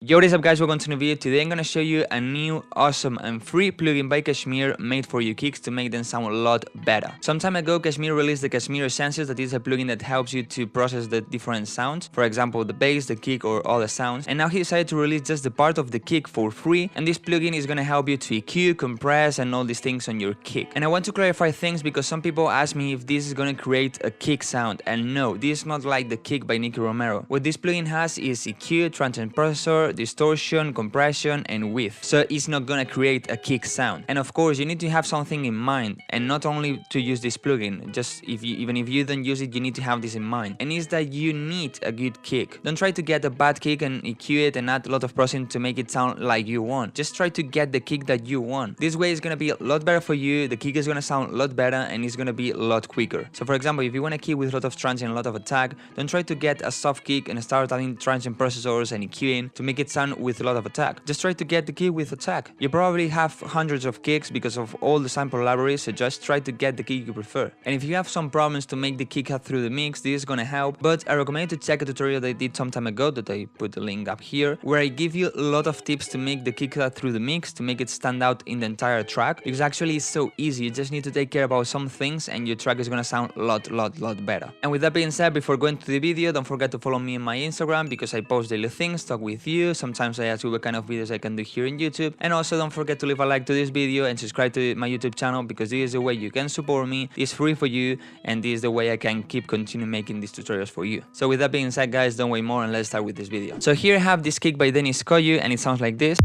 Yo, what is up guys, welcome to the video. Today I'm gonna show you a new awesome and free plugin by Kshmr made for your kicks to make them sound a lot better. Some time ago Kshmr released the Kshmr Essentials, that is a plugin that helps you to process the different sounds, for example the bass, the kick or all the sounds, and now he decided to release just the part of the kick for free, and this plugin is gonna help you to EQ, compress and all these things on your kick. And I want to clarify things because some people ask me if this is gonna create a kick sound, and no, this is not like the kick by Nicky Romero. What this plugin has is EQ, transient processor, distortion, compression and width, so it's not gonna create a kick sound. And of course you need to have something in mind, and not only to use this plugin, just even if you don't use it, you need to have this in mind, and it's that you need a good kick. Don't try to get a bad kick and EQ it and add a lot of processing to make it sound like you want. Just try to get the kick that you want. This way it's gonna be a lot better for you, the kick is gonna sound a lot better and it's gonna be a lot quicker. So for example, if you want a kick with a lot of transient and a lot of attack, don't try to get a soft kick and start adding transient processors and EQing to make it sound with a lot of attack. Just try to get the kick with attack. You probably have hundreds of kicks because of all the sample libraries, so just try to get the kick you prefer. And if you have some problems to make the kick cut through the mix, this is gonna help, but I recommend you to check a tutorial that I did some time ago, that I put the link up here, where I give you a lot of tips to make the kick cut through the mix, to make it stand out in the entire track, because actually it's so easy. You just need to take care about some things and your track is gonna sound a lot better. And with that being said, before going to the video, don't forget to follow me on my Instagram, because I post daily things, talk with you, sometimes I ask you what kind of videos I can do here in YouTube, and also don't forget to leave a like to this video and subscribe to my YouTube channel, because this is the way you can support me. It's free for you and this is the way I can continue making these tutorials for you. So with that being said guys, don't wait more and let's start with this video. So here I have this kick by Dennis Koyu and it sounds like this.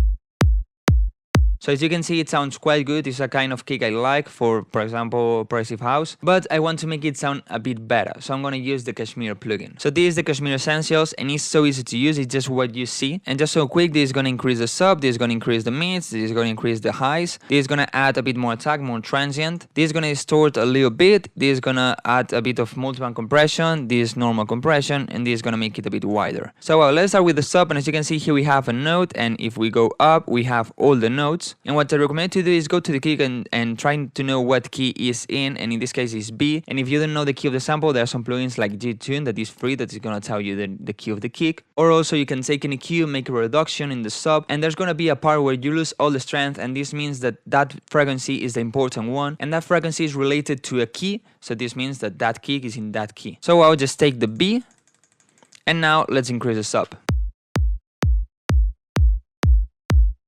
So as you can see, it sounds quite good. It's a kind of kick I like for example, progressive house, but I want to make it sound a bit better. So I'm gonna use the Kshmr plugin. So this is the Kshmr Essentials and it's so easy to use. It's just what you see. And just so quick, this is gonna increase the sub, this is gonna increase the mids, this is gonna increase the highs, this is gonna add a bit more attack, more transient, this is gonna distort a little bit, this is gonna add a bit of multiband compression, this is normal compression, and this is gonna make it a bit wider. So let's start with the sub, and as you can see here we have a note, and if we go up we have all the notes. And what I recommend to do is go to the kick and try to know what key is in, and in this case is B. And if you don't know the key of the sample, there are some plugins like G-Tune that is free, that is gonna tell you the key of the kick. Or also you can take an EQ, make a reduction in the sub, and there's gonna be a part where you lose all the strength, and this means that that frequency is the important one, and that frequency is related to a key, so this means that that kick is in that key. So I'll just take the B, and now let's increase the sub.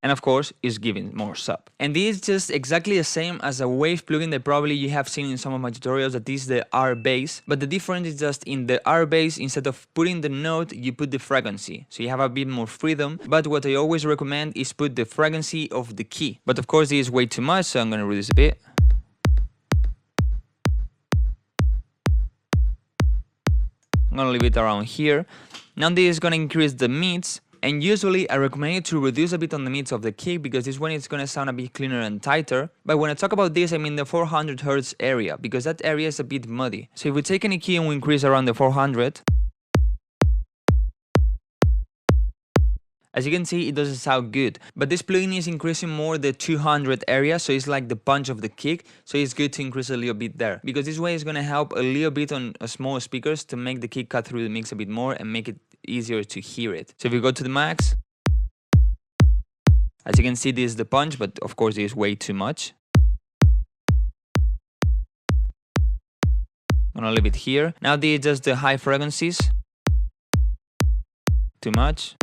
And of course is giving more sub. And this is just exactly the same as a wave plugin that probably you have seen in some of my tutorials, that is the R bass, but the difference is just in the R bass, instead of putting the note you put the frequency, so you have a bit more freedom. But what I always recommend is put the frequency of the key, but of course this is way too much, so I'm gonna reduce a bit. I'm gonna leave it around here. Now this is gonna increase the mids. And usually I recommend you to reduce a bit on the mids of the kick, because this one is going to sound a bit cleaner and tighter. But when I talk about this, I mean the 400 Hz area, because that area is a bit muddy. So if we take any key and we increase around the 400, as you can see, it doesn't sound good. But this plugin is increasing more the 200 area, so it's like the punch of the kick, so it's good to increase a little bit there, because this way is going to help a little bit on small speakers to make the kick cut through the mix a bit more and make it easier to hear it. So if we go to the max, as you can see, this is the punch, but of course this is way too much. I'm gonna leave it here. Now this is just the high frequencies. Too much.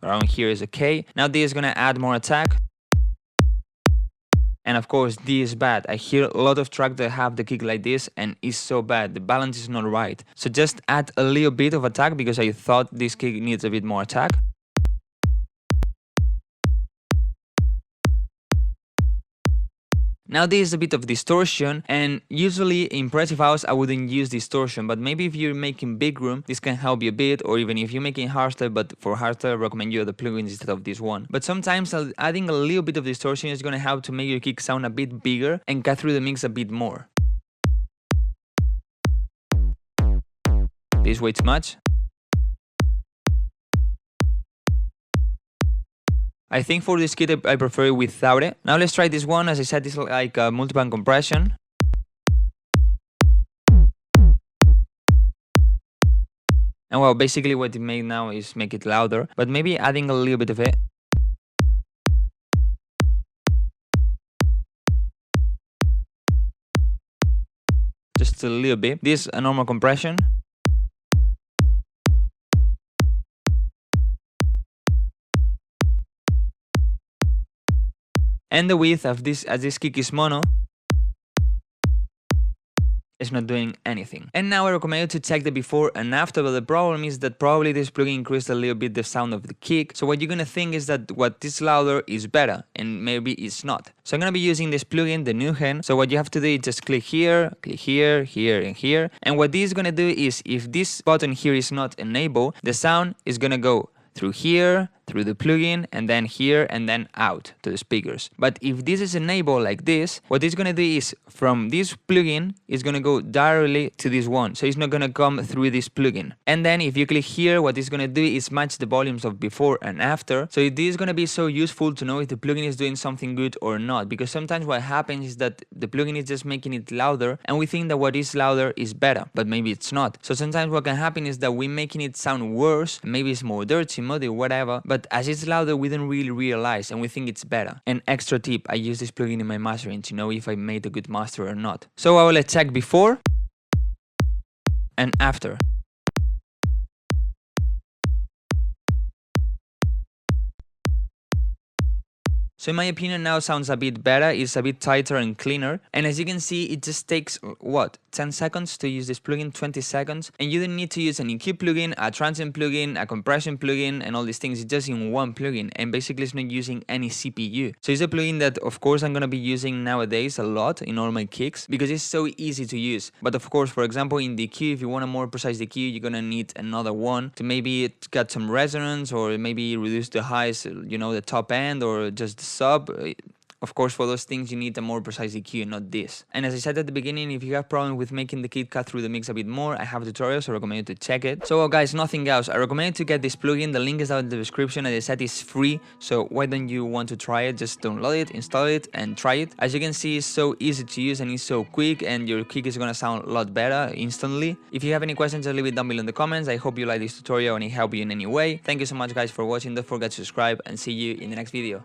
Around here is okay. Now this is gonna add more attack. And of course this is bad. I hear a lot of tracks that have the kick like this and it's so bad. The balance is not right. So just add a little bit of attack, because I thought this kick needs a bit more attack. Now this is a bit of distortion, and usually in progressive house I wouldn't use distortion, but maybe if you're making big room this can help you a bit, or even if you're making hardstyle, but for hardstyle I recommend you the plugins instead of this one. But sometimes adding a little bit of distortion is going to help to make your kick sound a bit bigger and cut through the mix a bit more. This is way too much. I think for this kit I prefer it without it. Now let's try this one. As I said, this is like a multiband compression. And well, basically what it made now is make it louder, but maybe adding a little bit of it. Just a little bit. This a normal compression. And the width of this, as this kick is mono, it's not doing anything. And now I recommend you to check the before and after, but the problem is that probably this plugin increased a little bit the sound of the kick. So what you're gonna think is that what is louder is better, and maybe it's not. So I'm gonna be using this plugin, the new hen. So what you have to do is just click here, here, and here. And what this is gonna do is, if this button here is not enabled, the sound is gonna go through here, through the plugin, and then here, and then out to the speakers. But if this is enabled like this, what it's gonna do is, from this plugin, it's gonna go directly to this one. So it's not gonna come through this plugin. And then if you click here, what it's gonna do is match the volumes of before and after. So this is gonna be so useful to know if the plugin is doing something good or not. Because sometimes what happens is that the plugin is just making it louder, and we think that what is louder is better, but maybe it's not. So sometimes what can happen is that we're making it sound worse, maybe it's more dirty, muddy, whatever, but as it's louder, we don't really realize, and we think it's better. An extra tip, I use this plugin in my mastering to know if I made a good master or not. So I will check before and after. So in my opinion now sounds a bit better, it's a bit tighter and cleaner, and as you can see it just takes, what, 10 seconds to use this plugin, 20 seconds, and you don't need to use an EQ plugin, a transient plugin, a compression plugin, and all these things. It's just in one plugin, and basically it's not using any CPU. So it's a plugin that of course I'm gonna be using nowadays a lot in all my kicks, because it's so easy to use. But of course, for example, in the EQ, if you want a more precise EQ, you're gonna need another one to maybe get some resonance, or maybe reduce the highs, you know, the top end, or just the sub. Of course, for those things you need a more precise EQ, not this. And as I said at the beginning, if you have problem with making the kit cut through the mix a bit more, I have a tutorial, so I recommend you to check it. So guys, nothing else. I recommend you to get this plugin. The link is down in the description, and the set is free. So why don't you want to try it? Just download it, install it, and try it. As you can see, it's so easy to use and it's so quick, and your kick is gonna sound a lot better instantly. If you have any questions, just leave it down below in the comments. I hope you like this tutorial and it helped you in any way. Thank you so much guys for watching. Don't forget to subscribe, and see you in the next video.